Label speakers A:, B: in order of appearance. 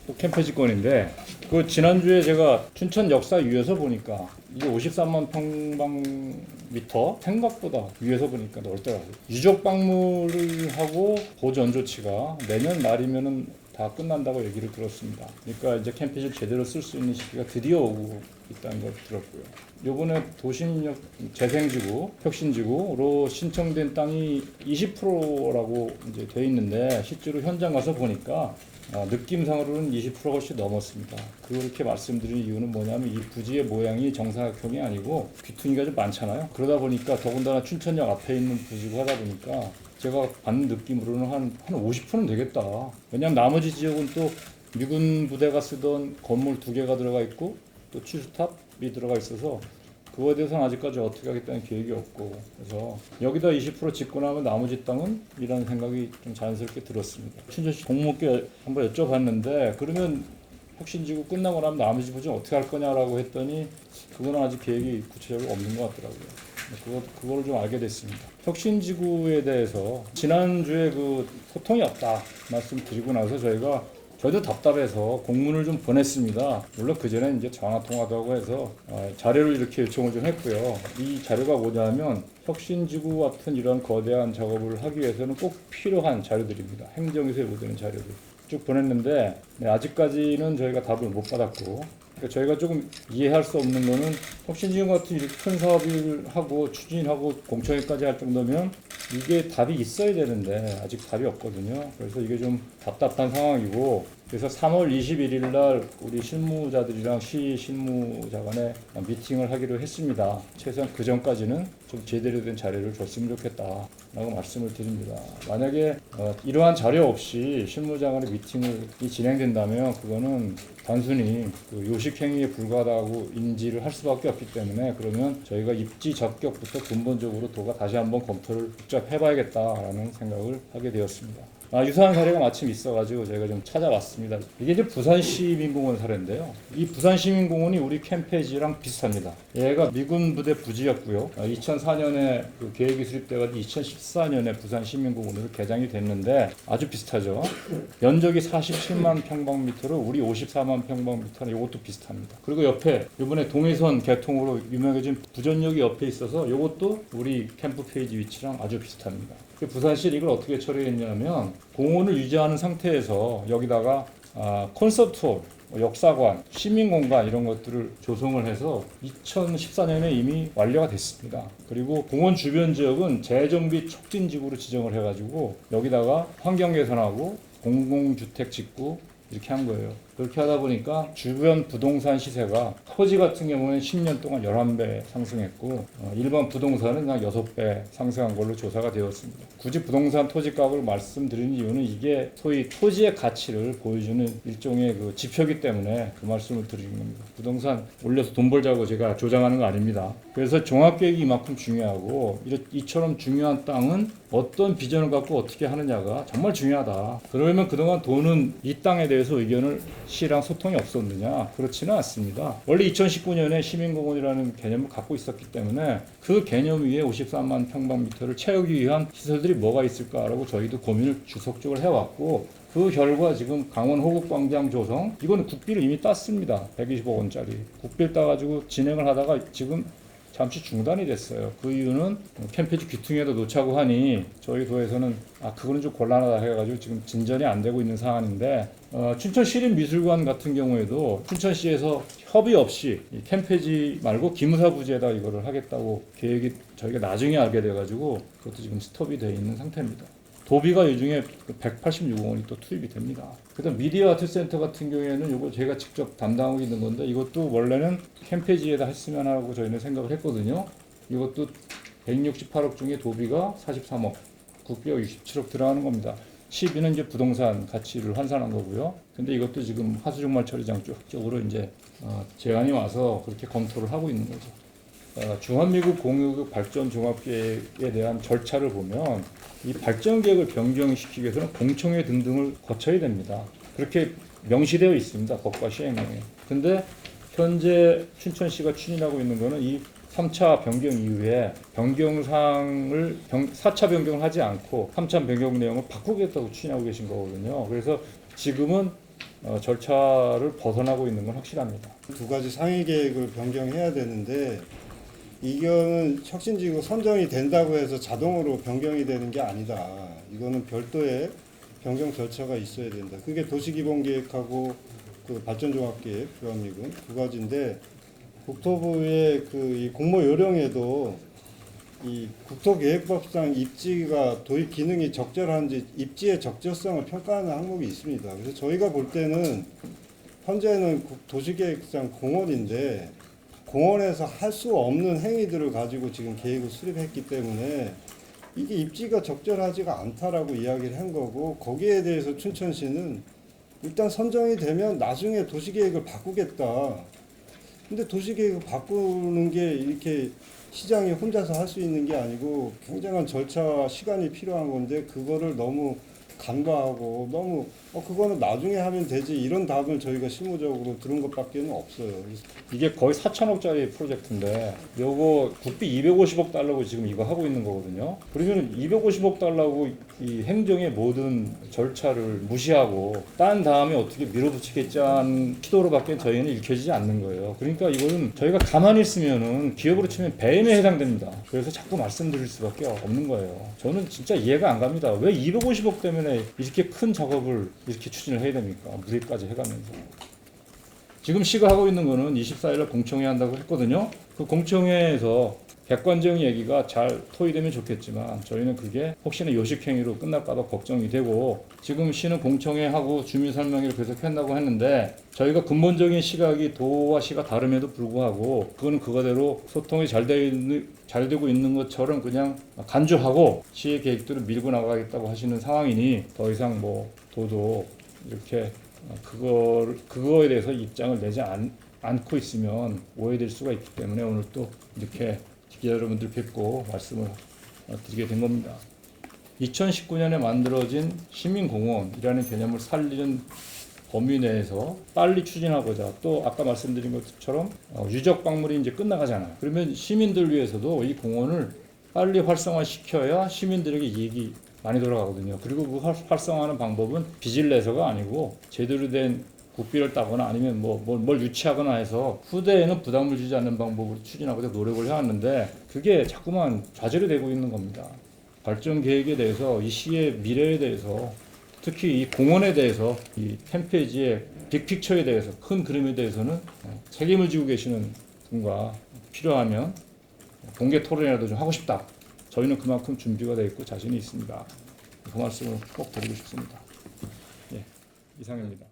A: 또 캠페지 건인데 그 지난주에 제가 춘천 역사 위에서 보니까 이게 53만 평방미터 생각보다 위에서 보니까 넓더라고요. 유적 방문을 하고 보전 조치가 내년 말이면은 다 끝난다고 얘기를 들었습니다. 그러니까 이제 캠페지를 제대로 쓸 수 있는 시기가 드디어 오고 있다는 걸 들었고요. 요번에 도심 재생지구, 혁신지구로 신청된 땅이 20%라고 이제 돼 있는데 실제로 현장 가서 보니까 느낌상으로는 20%가 훨씬 넘었습니다. 그렇게 말씀드린 이유는 뭐냐면 이 부지의 모양이 정사각형이 아니고 귀퉁이가 좀 많잖아요. 그러다 보니까 더군다나 춘천역 앞에 있는 부지고 하다 보니까 제가 받는 느낌으로는 한 50%는 되겠다. 왜냐하면 나머지 지역은 또 미군 부대가 쓰던 건물 2개가 들어가 있고 또 취수탑이 들어가 있어서 그거에 대해서는 아직까지 어떻게 하겠다는 계획이 없고, 그래서 여기다 20% 짓고 나면 나머지 땅은 이라는 생각이 좀 자연스럽게 들었습니다. 춘천시 공무원께 한번 여쭤봤는데 그러면 혁신지구 끝나고 나면 나머지 부지 어떻게 할 거냐라고 했더니 그거는 아직 계획이 구체적으로 없는 것 같더라고요. 그걸 좀 알게 됐습니다. 혁신지구에 대해서 지난주에 그 소통이 없다 말씀드리고 나서 저희도 답답해서 공문을 좀 보냈습니다. 물론 그 전에 이제 전화 통화도 하고 해서 자료를 이렇게 요청을 좀 했고요. 이 자료가 뭐냐면 혁신지구 같은 이런 거대한 작업을 하기 위해서는 꼭 필요한 자료들입니다. 행정에서 요구되는 자료들 쭉 보냈는데 아직까지는 저희가 답을 못 받았고, 그러니까 저희가 조금 이해할 수 없는 거는 혁신지구 같은 이렇게 큰 사업을 하고 추진하고 공청회까지 할 정도면 이게 답이 있어야 되는데 아직 답이 없거든요. 그래서 이게 좀 답답한 상황이고, 그래서 3월 21일 날 우리 실무자들이랑 시 실무자 간에 미팅을 하기로 했습니다. 최소한 그 전까지는 좀 제대로 된 자료를 줬으면 좋겠다라고 말씀을 드립니다. 만약에 이러한 자료 없이 실무자 간의 미팅이 진행된다면 그거는 단순히 그 요식 행위에 불과하다고 인지를 할 수밖에 없기 때문에, 그러면 저희가 입지 적격부터 근본적으로 도가 다시 한번 검토를 복잡해봐야겠다라는 생각을 하게 되었습니다. 유사한 사례가 마침 있어가지고 저희가 좀 찾아왔습니다. 이게 이제 부산시민공원 사례인데요. 이 부산시민공원이 우리 캠페지랑 비슷합니다. 얘가 미군 부대 부지였고요. 2004년에 그 계획이 수립돼가지고 2014년에 부산시민공원으로 개장이 됐는데 아주 비슷하죠. 면적이 47만 평방미터로 우리 54만 평방미터는 이것도 비슷합니다. 그리고 옆에 이번에 동해선 개통으로 유명해진 부전역이 옆에 있어서 이것도 우리 캠프 페이지 위치랑 아주 비슷합니다. 부산시 이걸 어떻게 처리했냐면 공원을 유지하는 상태에서 여기다가 콘서트홀, 역사관, 시민공간 이런 것들을 조성을 해서 2014년에 이미 완료가 됐습니다. 그리고 공원 주변 지역은 재정비 촉진지구로 지정을 해가지고 여기다가 환경 개선하고 공공주택 짓고 이렇게 한 거예요. 그렇게 하다 보니까 주변 부동산 시세가 토지 같은 경우는 10년 동안 11배 상승했고 일반 부동산은 그냥 6배 상승한 걸로 조사가 되었습니다. 굳이 부동산 토지값을 말씀드리는 이유는 이게 소위 토지의 가치를 보여주는 일종의 그 지표이기 때문에 그 말씀을 드리는 겁니다. 부동산 올려서 돈 벌자고 제가 조장하는 거 아닙니다. 그래서 종합계획이 이만큼 중요하고 이처럼 중요한 땅은 어떤 비전을 갖고 어떻게 하느냐가 정말 중요하다. 그러면 그동안 돈은 이 땅에 대해서 의견을 시랑 소통이 없었느냐? 그렇지는 않습니다. 원래 2019년에 시민공원이라는 개념을 갖고 있었기 때문에 그 개념 위에 53만 평방미터를 채우기 위한 시설들이 뭐가 있을까라고 저희도 고민을 지속적으로 해왔고, 그 결과 지금 강원 호국광장 조성, 이거는 국비를 이미 땄습니다. 120억 원짜리 국비를 따가지고 진행을 하다가 지금 잠시 중단이 됐어요. 그 이유는 캠페지 귀퉁이에도 놓자고 하니 저희 도에서는 그거는 좀 곤란하다 해가지고 지금 진전이 안 되고 있는 상황인데, 춘천시립미술관 같은 경우에도 춘천시에서 협의 없이 캠페지 말고 기무사 부지에다 이거를 하겠다고 계획이 저희가 나중에 알게 돼가지고 그것도 지금 스톱이 되어 있는 상태입니다. 도비가 이 중에 186억 원이 또 투입이 됩니다. 그다음 미디어 아트 센터 같은 경우에는 이거 제가 직접 담당하고 있는 건데 이것도 원래는 캠페지에다 했으면 하고 저희는 생각을 했거든요. 이것도 168억 중에 도비가 43억, 국비가 67억 들어가는 겁니다. 12는 이제 부동산 가치를 환산한 거고요. 근데 이것도 지금 하수종말 처리장 쪽으로 이제 제안이 와서 그렇게 검토를 하고 있는 거죠. 주한미국 공유국 발전 종합계획에 대한 절차를 보면 이 발전 계획을 변경시키기 위해서는 공청회 등등을 거쳐야 됩니다. 그렇게 명시되어 있습니다. 법과 시행령에. 근데 현재 춘천시가 추진하고 있는 거는 이 3차 변경 이후에 변경사항을 4차 변경을 하지 않고 3차 변경 내용을 바꾸겠다고 추진하고 계신 거거든요. 그래서 지금은 절차를 벗어나고 있는 건 확실합니다.
B: 두 가지 상위 계획을 변경해야 되는데 이거는 혁신지구 선정이 된다고 해서 자동으로 변경이 되는 게 아니다. 이거는 별도의 변경 절차가 있어야 된다. 그게 도시기본계획하고 그 발전종합계획 주합미군 두 가지인데 국토부의 이 공모 요령에도 이 국토계획법상 입지가 도입 기능이 적절한지 입지의 적절성을 평가하는 항목이 있습니다. 그래서 저희가 볼 때는 현재는 도시계획상 공원인데 공원에서 할 수 없는 행위들을 가지고 지금 계획을 수립했기 때문에 이게 입지가 적절하지가 않다라고 이야기를 한 거고 거기에 대해서 춘천시는 일단 선정이 되면 나중에 도시계획을 바꾸겠다. 근데 도시계획을 바꾸는 게 이렇게 시장이 혼자서 할 수 있는 게 아니고 굉장한 절차 시간이 필요한 건데 그거를 너무 간과하고 너무 그거는 나중에 하면 되지 이런 답을 저희가 실무적으로 들은 것밖에는 없어요.
A: 이게 거의 4천억짜리 프로젝트인데 요거 국비 250억 달러고 지금 이거 하고 있는 거거든요. 그러면 250억 달러고 이 행정의 모든 절차를 무시하고 딴 다음에 어떻게 밀어붙이겠자는 시도로밖에 저희는 읽혀지지 않는 거예요. 그러니까 이거는 저희가 가만히 있으면은 기업으로 치면 배임에 해당됩니다. 그래서 자꾸 말씀드릴 수밖에 없는 거예요. 저는 진짜 이해가 안 갑니다. 왜 250억 때문에 이렇게 큰 작업을 이렇게 추진을 해야 됩니까? 무리까지 해가면서. 지금 시가 하고 있는 거는 24일날 공청회 한다고 했거든요. 그 공청회에서 객관적인 얘기가 잘 토의되면 좋겠지만 저희는 그게 혹시나 요식행위로 끝날까봐 걱정이 되고 지금 시는 공청회하고 주민설명회를 계속 한다고 했는데 저희가 근본적인 시각이 도와 시가 다름에도 불구하고 그거는 그거대로 소통이 잘 되고 있는 것처럼 그냥 간주하고 시의 계획들을 밀고 나가겠다고 하시는 상황이니 더 이상 뭐 도도 이렇게 그거에 대해서 입장을 내지 않고 있으면 오해될 수가 있기 때문에 오늘 또 이렇게 기자 여러분들 뵙고 말씀을 드리게 된 겁니다. 2019년에 만들어진 시민공원이라는 개념을 살리는 범위 내에서 빨리 추진하고자 또 아까 말씀드린 것처럼 유적 박물이 이제 끝나가잖아요. 그러면 시민들 위해서도 이 공원을 빨리 활성화시켜야 시민들에게 이익이 많이 돌아가거든요. 그리고 그 활성화하는 방법은 빚을 내서가 아니고 제대로 된 국비를 따거나 아니면 뭘 유치하거나 해서 후대에는 부담을 주지 않는 방법으로 추진하고자 노력을 해왔는데 그게 자꾸만 좌절이 되고 있는 겁니다. 발전 계획에 대해서 이 시의 미래에 대해서 특히 이 공원에 대해서 이 템페이지의 빅픽처에 대해서 큰 그림에 대해서는 책임을 지고 계시는 분과 필요하면 공개 토론이라도 좀 하고 싶다. 저희는 그만큼 준비가 되어 있고 자신이 있습니다. 그 말씀을 꼭 드리고 싶습니다. 예, 이상입니다.